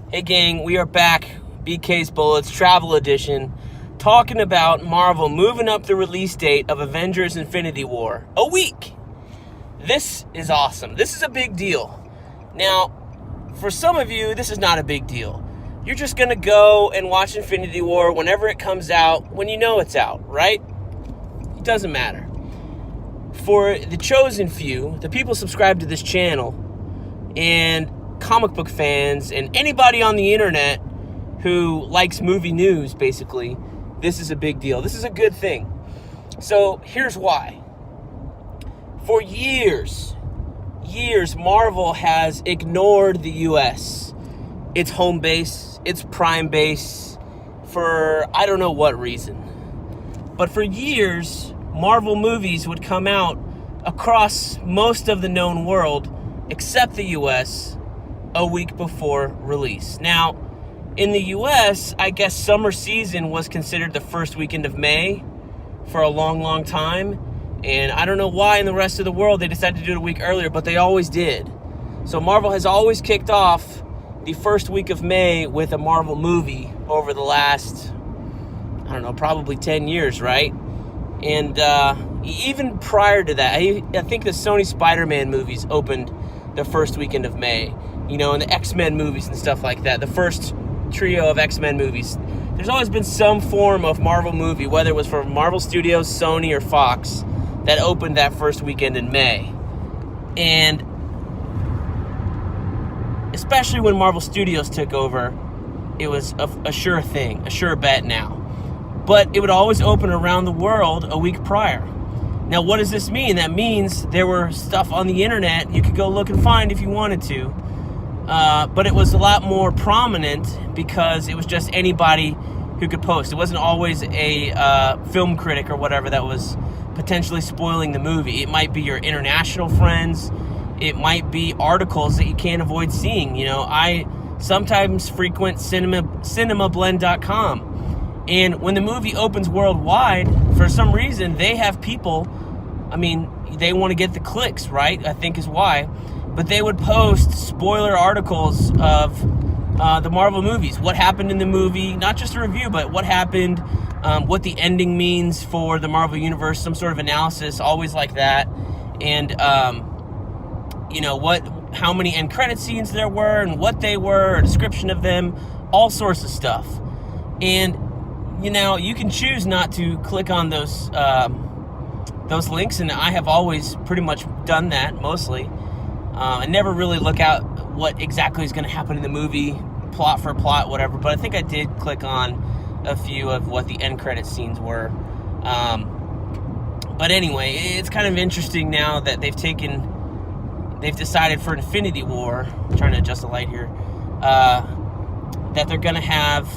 Hey gang, we are back, BK's Bullets, Travel Edition, talking about Marvel moving up the release date of Avengers Infinity War a week. This is awesome. This is a big deal. Now, for some of you, this is not a big deal. You're just going to go and watch Infinity War whenever it comes out, when you know it's out, right? It doesn't matter. For the chosen few, the people subscribed to this channel, and comic book fans, and anybody on the internet who likes movie news, basically, this is a big deal. This is a good thing. So here's why. For years, Marvel has ignored the US, its home base, its prime base, for I don't know what reason. But for years, Marvel movies would come out across most of the known world, except the US, a week before release. Now, in the US, I guess summer season was considered the first weekend of May for a long time. And I don't know why in the rest of the world they decided to do it a week earlier, but they always did. So Marvel has always kicked off the first week of May with a Marvel movie over the last, I don't know, probably 10 years, right? And even prior to that, I think the Sony Spider-Man movies opened the first weekend of May. You know, and the X-Men movies and stuff like that. The first trio of X-Men movies. There's always been some form of Marvel movie, whether it was from Marvel Studios, Sony, or Fox, that opened that first weekend in May. And especially when Marvel Studios took over, it was a sure thing, a sure bet now. But it would always open around the world a week prior. Now, what does this mean? That means there were stuff on the internet you could go look and find if you wanted to. But it was a lot more prominent because it was just anybody who could post. It wasn't always a film critic or whatever that was potentially spoiling the movie. It might be your international friends. It might be articles that you can't avoid seeing. You know, I sometimes frequent cinemablend.com. And when the movie opens worldwide, for some reason, they have people, I mean, they want to get the clicks, right? I think is why. But they would post spoiler articles of the Marvel movies. What happened in the movie, not just a review, but what happened, what the ending means for the Marvel Universe, some sort of analysis, always like that. And, you know, how many end credit scenes there were and what they were, a description of them, all sorts of stuff. And, you know, you can choose not to click on those links, and I have always pretty much done that, mostly. I never really look out what exactly is going to happen in the movie, plot for plot, whatever, but I think I did click on a few of what the end credit scenes were. But anyway, it's kind of interesting now that they've decided for Infinity War, I'm trying to adjust the light here, that they're going to have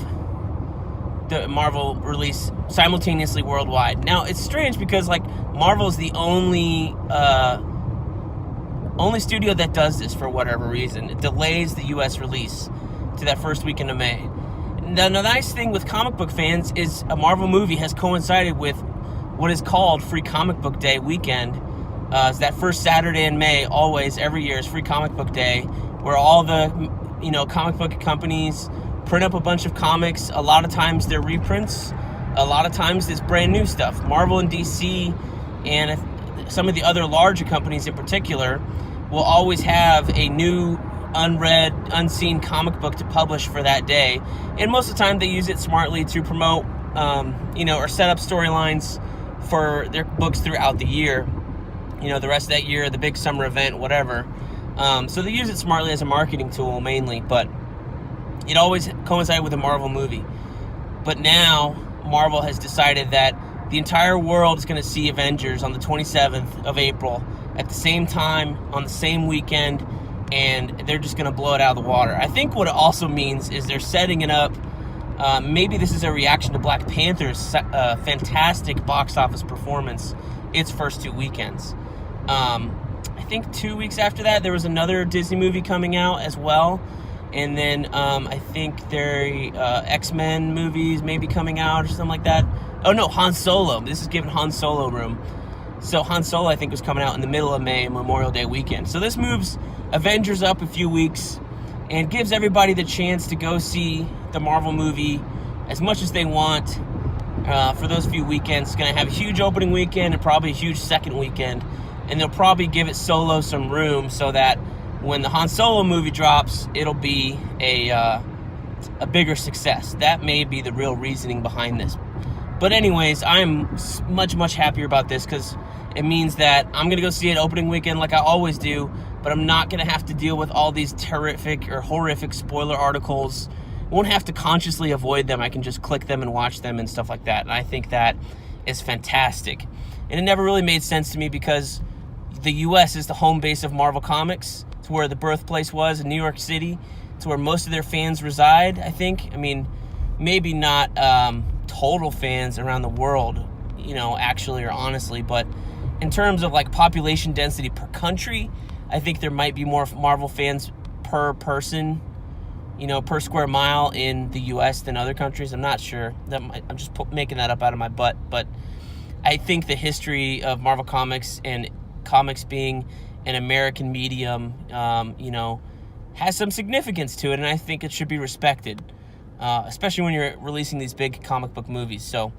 the Marvel release simultaneously worldwide. Now, it's strange because, like, Marvel is the only studio that does this for whatever reason. It delays the U.S. release to that first weekend of May. Now, the nice thing with comic book fans is a Marvel movie has coincided with what is called Free Comic Book Day weekend. It's that first Saturday in May, always, every year, is Free Comic Book Day, where all the, you know, comic book companies print up a bunch of comics. A lot of times they're reprints. A lot of times it's brand new stuff. Marvel and DC and some of the other larger companies in particular will always have a new, unread, unseen comic book to publish for that day. And most of the time they use it smartly to promote, you know, or set up storylines for their books throughout the year. You know, the rest of that year, the big summer event, whatever. So they use it smartly as a marketing tool mainly, but it always coincided with a Marvel movie. But now Marvel has decided that the entire world is going to see Avengers on the 27th of April at the same time, on the same weekend, and they're just going to blow it out of the water. I think what it also means is they're setting it up. Maybe this is a reaction to Black Panther's fantastic box office performance its first two weekends. I think 2 weeks after that, there was another Disney movie coming out as well. And then I think their X-Men movies may be coming out or something like that. Oh no, Han Solo. This is giving Han Solo room. So Han Solo, I think, was coming out in the middle of May, Memorial Day weekend. So this moves Avengers up a few weeks. and gives everybody the chance to go see the Marvel movie as much as they want for those few weekends. It's going to have a huge opening weekend and probably a huge second weekend, and they'll probably give it Solo some room so that when the Han Solo movie drops, it'll be a bigger success. That may be the real reasoning behind this. But anyways, I'm much, much happier about this because it means that I'm going to go see it opening weekend like I always do, but I'm not going to have to deal with all these terrific or horrific spoiler articles. I won't have to consciously avoid them. I can just click them and watch them and stuff like that. And I think that is fantastic. And it never really made sense to me because the U.S. is the home base of Marvel Comics. It's where the birthplace was in New York City. It's where most of their fans reside, I think. I mean, maybe not total fans around the world, actually or honestly, but in terms of like population density per country, I think there might be more Marvel fans per person, per square mile in the U.S. than other countries. I'm not sure. I'm just making that up out of my butt, but I think the history of Marvel Comics and comics being an American medium, has some significance to it, and I think it should be respected, especially when you're releasing these big comic book movies. So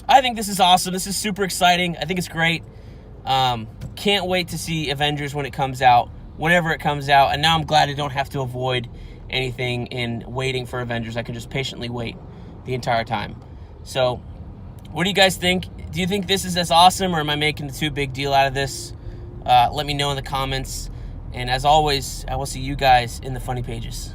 I think this is awesome. This is super exciting. I think it's great. Can't wait to see Avengers when it comes out, whenever it comes out, and now I'm glad I don't have to avoid anything in waiting for Avengers. I can just patiently wait the entire time. So what do you guys think? Do you think this is as awesome, or am I making too big deal out of this? Let me know in the comments. And as always, I will see you guys in the funny pages.